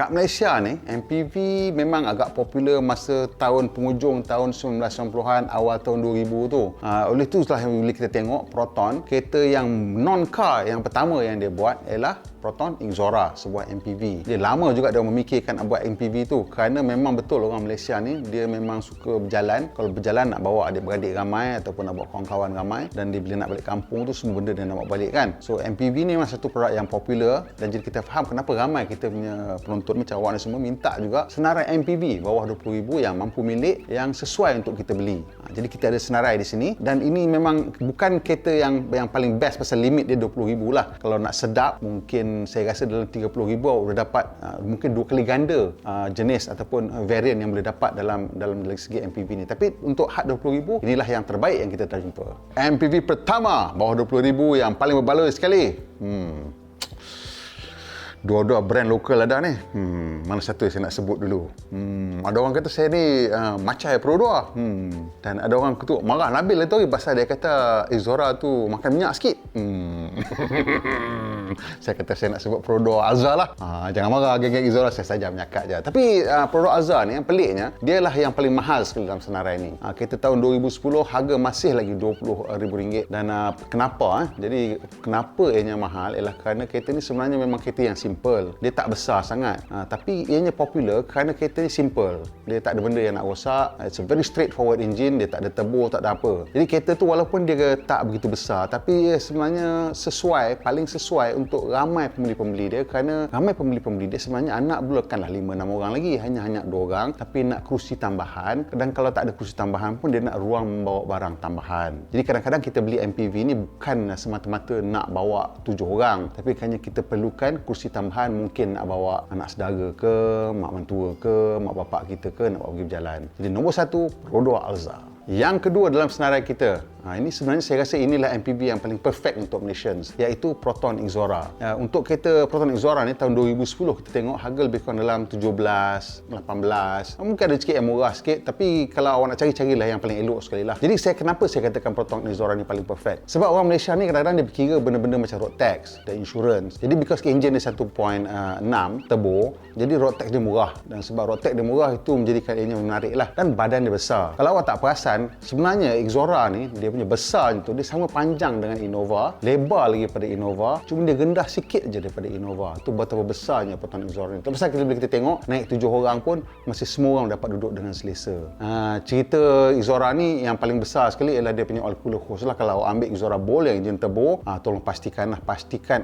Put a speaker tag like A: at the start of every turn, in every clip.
A: Kat Malaysia ni, MPV memang agak popular masa tahun penghujung tahun 1990-an, awal tahun 2000 tu. Oleh tu setelah bila kita tengok Proton, kereta yang non-car yang pertama yang dia buat ialah Proton Exora, sebuah MPV. Dia lama juga dia memikirkan nak buat MPV tu kerana memang betul orang Malaysia ni dia memang suka berjalan. Kalau berjalan nak bawa adik-beradik ramai ataupun nak bawa kawan-kawan ramai, dan dia bila nak balik kampung tu semua benda dia nak bawa balik kan. So MPV ni memang satu produk yang popular, dan jadi kita faham kenapa ramai kita punya penonton macam awak ni semua minta juga senarai MPV bawah 20,000 yang mampu milik, yang sesuai untuk kita beli. Jadi kita ada senarai di sini, dan ini memang bukan kereta yang paling best pasal limit dia 20,000 lah. Kalau nak sedap mungkin saya rasa dalam 30,000 awak boleh dapat mungkin 2 kali ganda jenis ataupun varian yang boleh dapat dalam dari segi MPV ni. Tapi untuk had 20,000 inilah yang terbaik yang kita telah jumpa. MPV pertama bawah 20,000 yang paling berbaloi sekali. Dua-dua brand lokal ada ni. Mana satu saya nak sebut dulu? Ada orang kata saya ni macai Pro 2. Dan ada orang ketuk marah Nabil tu pasal dia kata Exora tu makan minyak sikit. Saya kata saya nak sebut Pro 2 Alza lah. Jangan marah geng-geng Exora, saya saja menyakat je. Tapi Pro 2 Alza ni yang peliknya, dia lah yang paling mahal sekali dalam senarai ni. Kereta tahun 2010 harga masih lagi RM20,000. Dan kenapa? Jadi kenapa ianya mahal ialah kerana kereta ni sebenarnya memang kereta yang simple. Dia tak besar sangat. Tapi ianya popular kerana kereta ni simple. Dia tak ada benda yang nak rosak. It's a very straightforward engine. Dia tak ada turbo, tak ada apa. Jadi kereta tu walaupun dia tak begitu besar, tapi ia sebenarnya paling sesuai untuk ramai pembeli-pembeli dia, kerana ramai pembeli-pembeli dia sebenarnya anak bukanlah 5-6 orang lagi, hanya 2 orang, tapi nak kerusi tambahan, dan kalau tak ada kerusi tambahan pun dia nak ruang membawa barang tambahan. Jadi kadang-kadang kita beli MPV ni bukan semata-mata nak bawa 7 orang, tapi hanya kita perlukan kerusi tambahan, mungkin nak bawa anak saudara ke, mak mentua ke, mak bapak kita ke, nak bawa pergi berjalan. Jadi nombor 1 Pro 2 Alza. Yang kedua dalam senarai kita, ini sebenarnya saya rasa inilah MPV yang paling perfect untuk Malaysians, iaitu Proton Exora. Untuk kereta Proton Exora ni tahun 2010 kita tengok harga lebih kurang dalam 17, 18. Mungkin ada sikit yang murah sikit, tapi kalau awak nak carilah yang paling elok sekali lah. Jadi kenapa saya katakan Proton Exora ni paling perfect? Sebab orang Malaysia ni kadang-kadang dia berkira benda-benda macam road tax dan insurance. Jadi because engine dia 1.6 turbo, jadi road tax dia murah, dan sebab road tax dia murah itu menjadikan ianya menarik lah, dan badan dia besar. Kalau awak tak perasan, sebenarnya Exora ni dia punya besar tu dia sama panjang dengan Innova, lebar lagi pada Innova, cuma dia rendah sikit je daripada Innova. Tu betapa besarnya Proton Exora ni. Tak pasal bila kita tengok naik 7 orang pun masih semua orang dapat duduk dengan selesa. Cerita Exora ni yang paling besar sekali ialah dia punya oil cooler hose lah. Kalau awak ambil Exora Bold yang engine turbo, tolong pastikan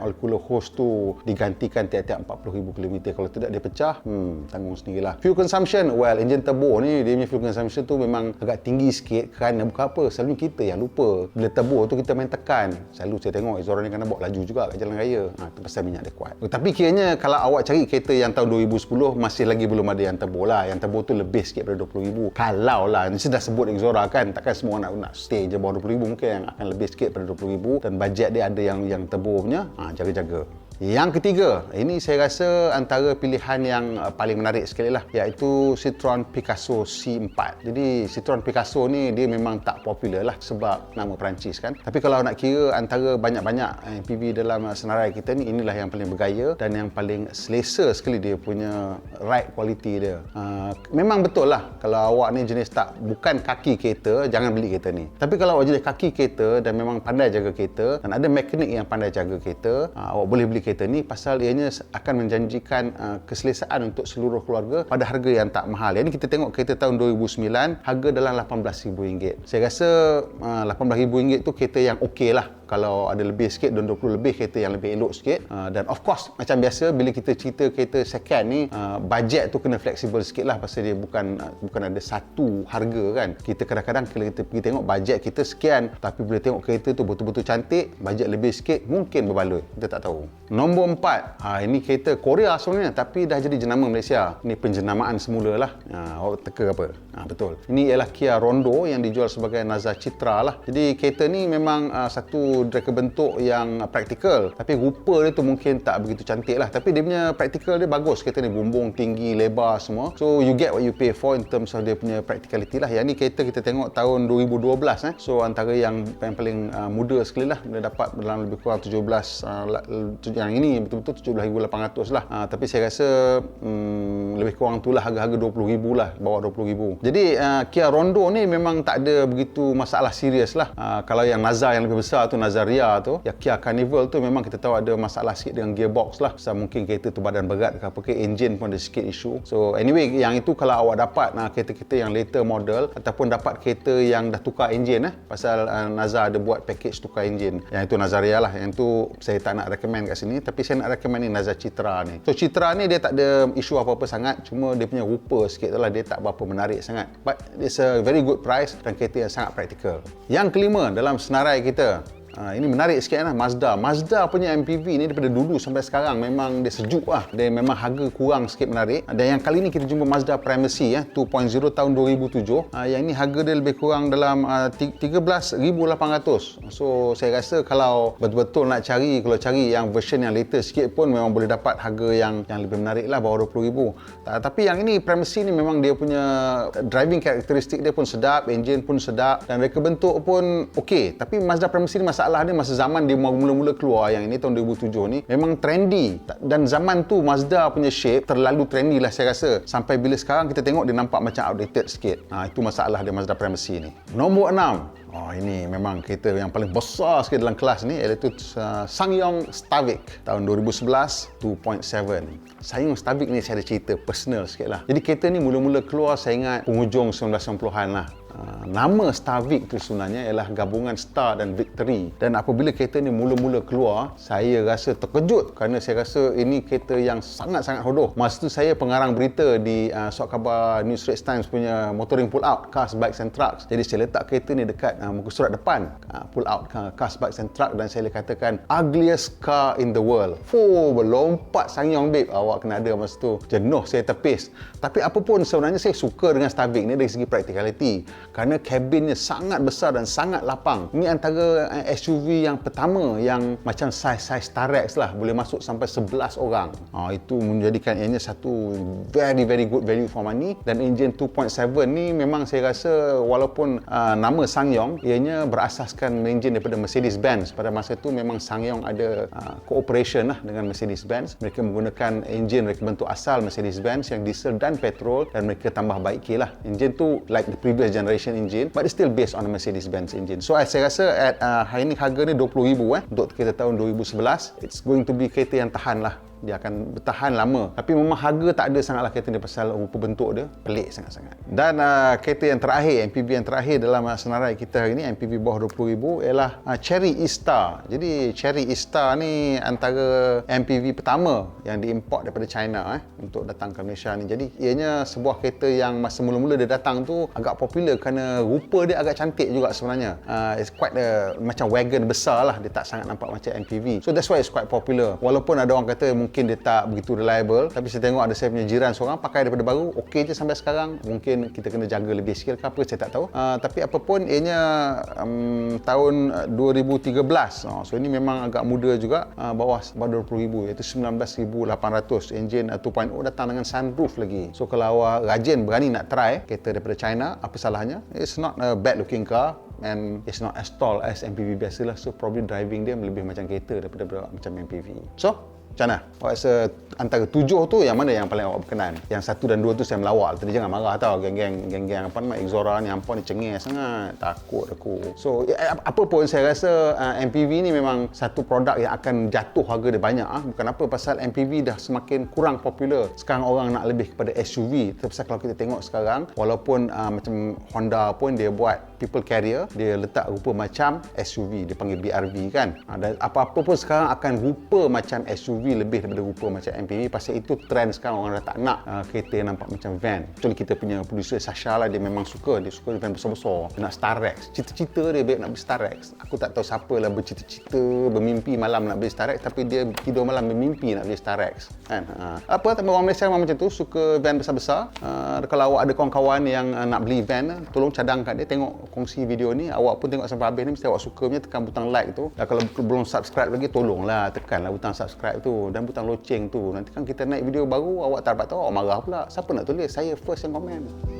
A: oil cooler hose tu digantikan tiap-tiap 40,000 km. Kalau tidak dia pecah, tanggung sendirilah. Fuel consumption, engine turbo ni dia punya fuel consumption tu memang agak tinggi sikit, kerana bukan apa, selalu kita yang lupa. Bila turbo tu kita main tekan. Selalu saya tengok Exora ni kena bawa laju juga kat jalan raya. Itu pasal minyak dia kuat. Tapi kiranya kalau awak cari kereta yang tahun 2010 masih lagi belum ada yang turbo lah. Yang turbo tu lebih sikit daripada 20,000. Kalau lah, ni saya dah sebut Exora kan, takkan semua nak stay je bawah 20,000, mungkin yang akan lebih sikit daripada 20,000, dan bajet dia ada yang turbo punya. Jaga-jaga. Yang ketiga, ini saya rasa antara pilihan yang paling menarik sekali lah, iaitu Citroen Picasso C4. Jadi Citroen Picasso ni dia memang tak popular lah sebab nama Perancis kan. Tapi kalau nak kira antara banyak-banyak MPV dalam senarai kita ni, inilah yang paling bergaya dan yang paling selesa sekali dia punya ride quality dia. Memang betul lah, kalau awak ni jenis bukan kaki kereta, jangan beli kereta ni. Tapi kalau awak jenis kaki kereta dan memang pandai jaga kereta, dan ada mekanik yang pandai jaga kereta, awak boleh beli kereta ni pasal ianya akan menjanjikan keselesaan untuk seluruh keluarga pada harga yang tak mahal. Yang ni kita tengok kereta tahun 2009 harga dalam RM18,000. Saya rasa RM18,000 tu kereta yang okey lah. Kalau ada lebih sikit dan 20 lebih, kereta yang lebih elok sikit. Dan of course macam biasa bila kita cerita kereta second ni, bajet tu kena fleksibel sikit lah, pasal dia bukan ada satu harga kan. Kita kadang-kadang kalau kita pergi tengok bajet kita sekian, tapi bila tengok kereta tu betul-betul cantik, bajet lebih sikit, mungkin berbaloi, kita tak tahu. Nombor 4, ini kereta Korea sebenarnya tapi dah jadi jenama Malaysia. Ini penjenamaan semula lah. Awak teka apa? Betul. Ini ialah Kia Rondo yang dijual sebagai Naza Citra lah. Jadi kereta ni memang satu satu reka bentuk yang praktikal, tapi rupa dia tu mungkin tak begitu cantik lah. Tapi dia punya praktikal dia bagus, kereta ni bumbung tinggi, lebar semua. So you get what you pay for in terms of dia punya practicality lah. Yang ni kereta kita tengok tahun 2012 So antara yang paling muda sekali lah, dia dapat dalam lebih kurang 17 yang ini betul-betul 17,800 lah. Tapi saya rasa lebih kurang tu lah, harga-harga 20,000 lah, bawah 20,000. Jadi Kia Rondo ni memang tak ada begitu masalah serius lah. Kalau yang Naza yang lebih besar tu, Nazaria tu, ya Kia Carnival tu memang kita tahu ada masalah sikit dengan gearbox lah. Sebab mungkin kereta tu badan berat ke apa ke, engine pun ada sikit isu. So anyway, yang itu kalau awak dapat kereta-kereta yang later model ataupun dapat kereta yang dah tukar engine pasal Naza ada buat package tukar engine. Yang itu Nazaria lah. Yang tu saya tak nak recommend kat sini, tapi saya nak recommend ni Naza Citra ni. So Citra ni dia tak ada isu apa-apa sangat, cuma dia punya rupa sikit tu lah, dia tak berapa menarik sangat. But it's a very good price dan kereta yang sangat praktikal. Yang kelima dalam senarai kita, ini menarik sikit lah, Mazda punya MPV ni daripada dulu sampai sekarang memang dia sejuk lah. Dia memang harga kurang sikit menarik. Dan yang kali ni kita jumpa Mazda Primacy 2.0 tahun 2007. Yang ni harga dia lebih kurang dalam 13,800. So saya rasa kalau betul-betul nak cari, kalau cari yang version yang latest sikit pun memang boleh dapat harga yang lebih menarik lah, bawah 20,000. Tapi yang ini Primacy ni memang dia punya driving karakteristik dia pun sedap, engine pun sedap dan reka bentuk pun okey. Tapi Mazda Primacy ni masalah dia masa zaman dia mula-mula keluar, yang ini tahun 2007 ni memang trendy, dan zaman tu Mazda punya shape terlalu trendy lah saya rasa, sampai bila sekarang kita tengok dia nampak macam outdated sikit. Itu masalah dia Mazda Primacy ni. Nombor 6, ini memang kereta yang paling besar sikit dalam kelas ni, iaitu SsangYong Stavic tahun 2011 2.7. SsangYong Stavic ni saya ada cerita personal sikit lah. Jadi kereta ni mula-mula keluar saya ingat penghujung 1990-an lah. Nama Stavic tu sebenarnya ialah gabungan Star dan Victory, dan apabila kereta ni mula-mula keluar saya rasa terkejut kerana saya rasa ini kereta yang sangat-sangat hodoh. Masa tu saya pengarang berita di surat khabar New Straits Times punya motoring pull out Cars, Bikes and Trucks. Jadi saya letak kereta ni dekat muka surat depan pull out Cars, Bikes and Trucks, dan saya katakan ugliest car in the world. Berlompat SsangYong babe, awak kena ada masa tu. Jenuh saya tepis. Tapi apa pun sebenarnya saya suka dengan Stavic ni dari segi practicality, kerana kabinnya sangat besar dan sangat lapang. Ini antara SUV yang pertama yang macam saiz Starex lah, boleh masuk sampai 11 orang. Itu menjadikan ianya satu very good value for money. Dan engine 2.7 ni memang saya rasa walaupun nama SsangYong, ianya berasaskan engine daripada Mercedes-Benz. Pada masa itu memang SsangYong ada cooperation lah dengan Mercedes-Benz. Mereka menggunakan engine reka bentuk asal Mercedes-Benz yang diesel dan petrol, dan mereka tambah baiki lah. Engine tu like the previous generation engine, but it's still based on a Mercedes-Benz engine. So saya rasa hari ni harga ni 20,000 untuk kereta tahun 2011. It's going to be kereta yang tahan lah. Dia akan bertahan lama. Tapi memang harga tak ada sangatlah kereta ni pasal rupa bentuk dia pelik sangat-sangat. Dan kereta yang terakhir, MPV yang terakhir dalam senarai kita hari ni, MPV bawah 20,000, ialah Chery E-Star. Jadi Chery E-Star ni antara MPV pertama yang diimport daripada China untuk datang ke Malaysia ni. Jadi ianya sebuah kereta yang masa mula-mula dia datang tu agak popular kerana rupa dia agak cantik juga sebenarnya. It's quite macam wagon besar lah, dia tak sangat nampak macam MPV. So that's why it's quite popular. Walaupun ada orang kata mungkin dia tak begitu reliable, tapi saya tengok ada saya punya jiran seorang pakai daripada baru, okey je sampai sekarang. Mungkin kita kena jaga lebih sikit ke apa, saya tak tahu. Tapi apa pun ianya tahun 2013. So ini memang agak muda juga, bawah 20,000, iaitu 19,800. Engine 2.0 datang dengan sunroof lagi. So kalau awak rajin berani nak try kereta daripada China, apa salahnya? It's not a bad looking car and it's not as tall as MPV biasalah. So probably driving dia lebih macam kereta daripada macam MPV. So macam mana? Awak rasa antara 7 tu yang mana yang paling awak berkenan? Yang 1 dan 2 tu saya melawak. Tadi jangan marah tau, geng-geng apa nama Exora ni, hampa ni cengeng sangat. Takut aku. So apa pun saya rasa MPV ni memang satu produk yang akan jatuh harga dia banyak. Bukan apa, pasal MPV dah semakin kurang popular. Sekarang orang nak lebih kepada SUV. Pasal kalau kita tengok sekarang, walaupun macam Honda pun dia buat people carrier, dia letak rupa macam SUV, dia panggil BRV kan. Dan apa-apa pun sekarang akan rupa macam SUV lebih daripada rupa macam MPV. Pasal itu trend sekarang, orang dah tak nak kereta yang nampak macam van. Kecuali kita punya producer Sasha lah, dia memang suka van besar-besar, dia nak Starex. Cita-cita dia baik nak beli Starex. Aku tak tahu siapa lah bercita-cita, bermimpi malam nak beli Starex, tapi dia tidur malam bermimpi nak beli Starex kan. Apa, tapi orang Malaysia memang macam tu, suka van besar-besar. Kalau awak ada kawan-kawan yang nak beli van, tolong cadangkan dia, tengok kongsi video ni, awak pun tengok sampai habis ni, mesti awak suka punya, tekan butang like tu. Dan kalau belum subscribe lagi, tolonglah tekanlah butang subscribe tu dan butang loceng tu. Nanti kan kita naik video baru, awak tak dapat tahu, awak marah pula. Siapa nak tulis? Saya first yang komen.